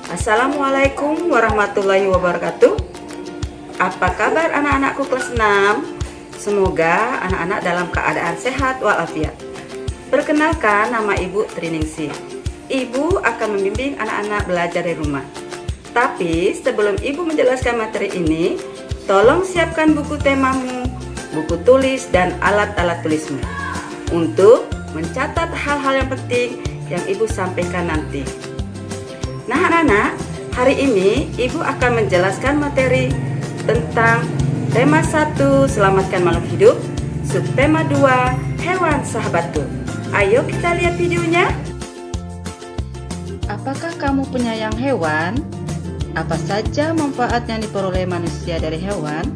Assalamualaikum warahmatullahi wabarakatuh. Apa kabar anak-anakku kelas 6? Semoga anak-anak dalam keadaan sehat walafiat. Perkenalkan, nama Ibu Triningsih. Ibu akan membimbing anak-anak belajar di rumah. Tapi sebelum Ibu menjelaskan materi ini, tolong siapkan buku temamu, buku tulis, dan alat-alat tulismu untuk mencatat hal-hal yang penting yang Ibu sampaikan nanti. Nah anak-anak, hari ini Ibu akan menjelaskan materi tentang tema 1, selamatkan makhluk hidup, subtema 2, hewan sahabatku. Ayo kita lihat videonya. Apakah kamu penyayang hewan? Apa saja manfaat yang diperoleh manusia dari hewan?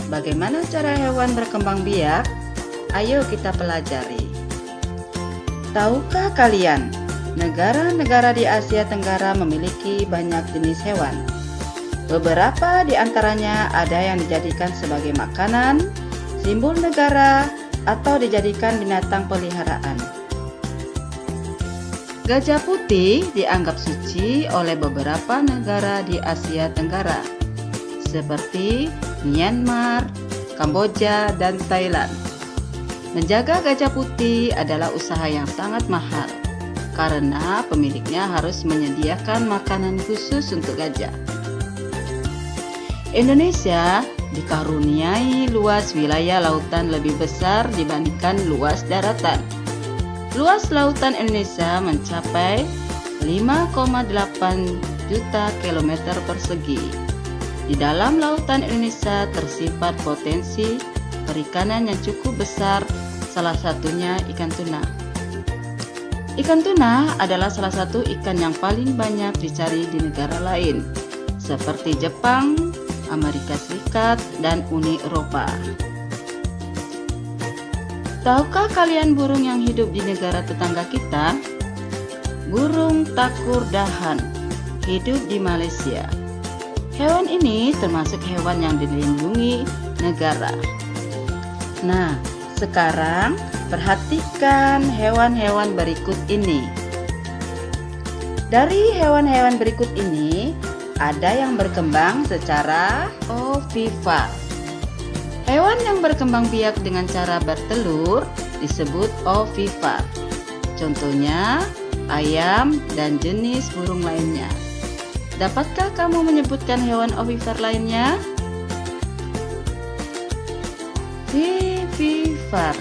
Bagaimana cara hewan berkembang biak? Ayo kita pelajari. Tahukah kalian, negara-negara di Asia Tenggara memiliki banyak jenis hewan. Beberapa di antaranya ada yang dijadikan sebagai makanan, simbol negara, atau dijadikan binatang peliharaan. Gajah putih dianggap suci oleh beberapa negara di Asia Tenggara, seperti Myanmar, Kamboja, dan Thailand. Menjaga gajah putih adalah usaha yang sangat mahal, karena pemiliknya harus menyediakan makanan khusus untuk gajah. Indonesia dikaruniai luas wilayah lautan lebih besar dibandingkan luas daratan. Luas lautan Indonesia mencapai 5,8 juta kilometer persegi. Di dalam lautan Indonesia tersimpan potensi perikanan yang cukup besar, salah satunya ikan tuna. Ikan tuna adalah salah satu ikan yang paling banyak dicari di negara lain, seperti Jepang, Amerika Serikat, dan Uni Eropa. Tahukah kalian burung yang hidup di negara tetangga kita? Burung takur dahan hidup di Malaysia. Hewan ini termasuk hewan yang dilindungi negara. Nah, sekarang perhatikan hewan-hewan berikut ini. Dari hewan-hewan berikut ini, ada yang berkembang secara ovivar. Hewan yang berkembang biak dengan cara bertelur disebut ovivar. Contohnya, ayam dan jenis burung lainnya. Dapatkah kamu menyebutkan hewan ovivar lainnya? Vivivar.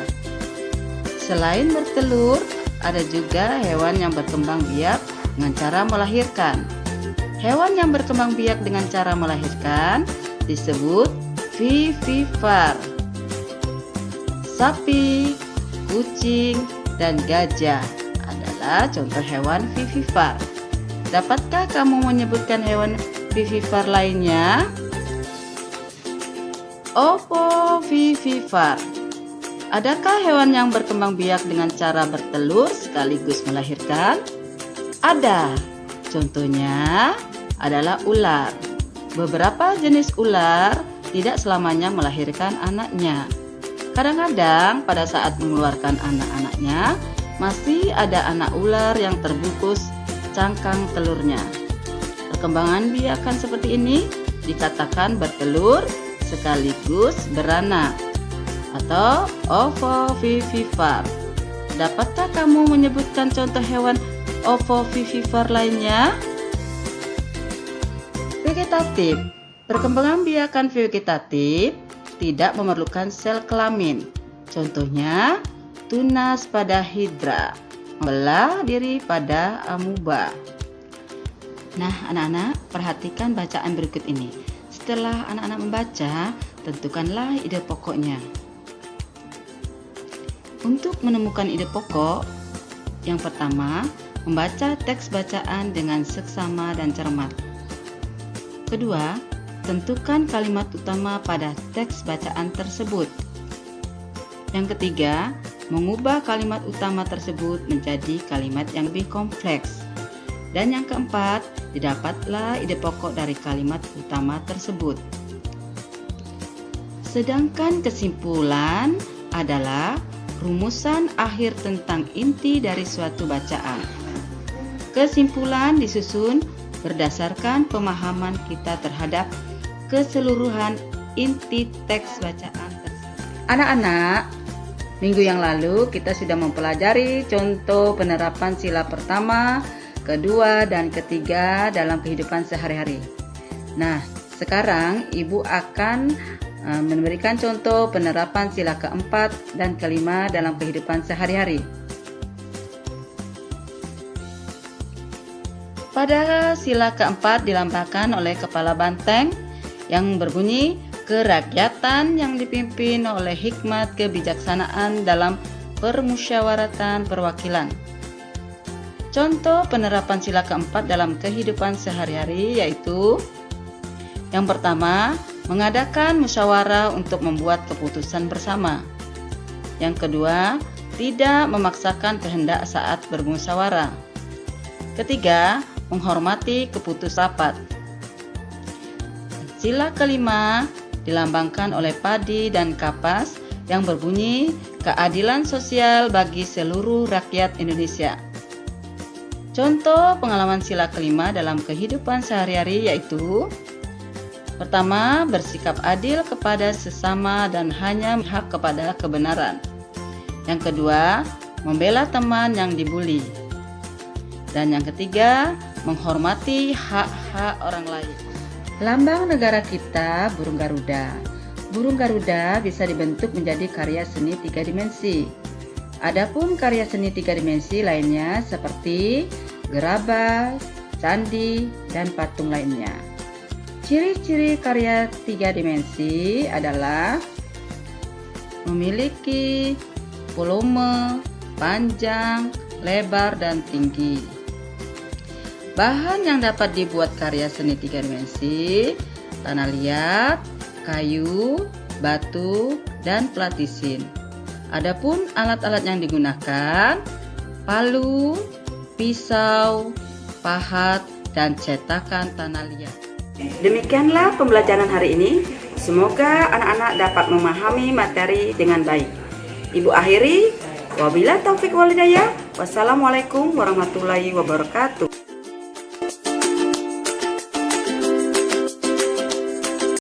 Selain bertelur, ada juga hewan yang berkembang biak dengan cara melahirkan. Hewan yang berkembang biak dengan cara melahirkan disebut vivivar. Sapi, kucing, dan gajah adalah contoh hewan vivivar. Dapatkah kamu menyebutkan hewan vivivar lainnya? Ovovivivar. Adakah hewan yang berkembang biak dengan cara bertelur sekaligus melahirkan? Ada. Contohnya adalah ular. Beberapa jenis ular tidak selamanya melahirkan anaknya. Kadang-kadang pada saat mengeluarkan anak-anaknya, masih ada anak ular yang terbungkus cangkang telurnya. Perkembangan biakan seperti ini dikatakan bertelur sekaligus beranak atau ovovivivar. Dapatkah kamu menyebutkan contoh hewan ovovivivar lainnya? Vegetatif. Perkembangan biakan vegetatif tidak memerlukan sel kelamin. Contohnya, tunas pada hidra, membelah diri pada amuba. Nah, anak-anak, perhatikan bacaan berikut ini. Setelah anak-anak membaca, tentukanlah ide pokoknya. Untuk menemukan ide pokok, yang pertama, membaca teks bacaan dengan seksama dan cermat. Kedua, tentukan kalimat utama pada teks bacaan tersebut. Yang ketiga, mengubah kalimat utama tersebut menjadi kalimat yang lebih kompleks. Dan yang keempat, didapatlah ide pokok dari kalimat utama tersebut. Sedangkan kesimpulan adalah rumusan akhir tentang inti dari suatu bacaan. Kesimpulan disusun berdasarkan pemahaman kita terhadap keseluruhan inti teks bacaan tersebut. Anak-anak, minggu yang lalu kita sudah mempelajari contoh penerapan sila pertama, kedua, dan ketiga dalam kehidupan sehari-hari. Nah, sekarang Ibu akan memberikan contoh penerapan sila keempat dan kelima dalam kehidupan sehari-hari. Pada sila keempat dilambangkan oleh kepala banteng yang berbunyi kerakyatan yang dipimpin oleh hikmat kebijaksanaan dalam permusyawaratan perwakilan. Contoh penerapan sila keempat dalam kehidupan sehari-hari yaitu: yang pertama, mengadakan musyawarah untuk membuat keputusan bersama. Yang kedua, tidak memaksakan kehendak saat bermusyawarah. Ketiga, menghormati keputusan rapat. Sila kelima dilambangkan oleh padi dan kapas yang berbunyi keadilan sosial bagi seluruh rakyat Indonesia. Contoh pengalaman sila kelima dalam kehidupan sehari-hari yaitu: pertama, bersikap adil kepada sesama dan hanya berhak kepada kebenaran. Yang kedua, membela teman yang dibuli. Dan yang ketiga, menghormati hak-hak orang lain. Lambang negara kita burung Garuda. Burung Garuda bisa dibentuk menjadi karya seni 3 dimensi. Adapun karya seni 3 dimensi lainnya seperti gerabah, candi, dan patung lainnya. Ciri-ciri karya 3 dimensi adalah memiliki volume, panjang, lebar, dan tinggi. Bahan yang dapat dibuat karya seni 3 dimensi: tanah liat, kayu, batu, dan platisin. Adapun alat-alat yang digunakan: palu, pisau, pahat, dan cetakan tanah liat. Demikianlah pembelajaran hari ini. Semoga anak-anak dapat memahami materi dengan baik. Ibu akhiri, wabillahi taufik wal hidayah. Wassalamualaikum warahmatullahi wabarakatuh.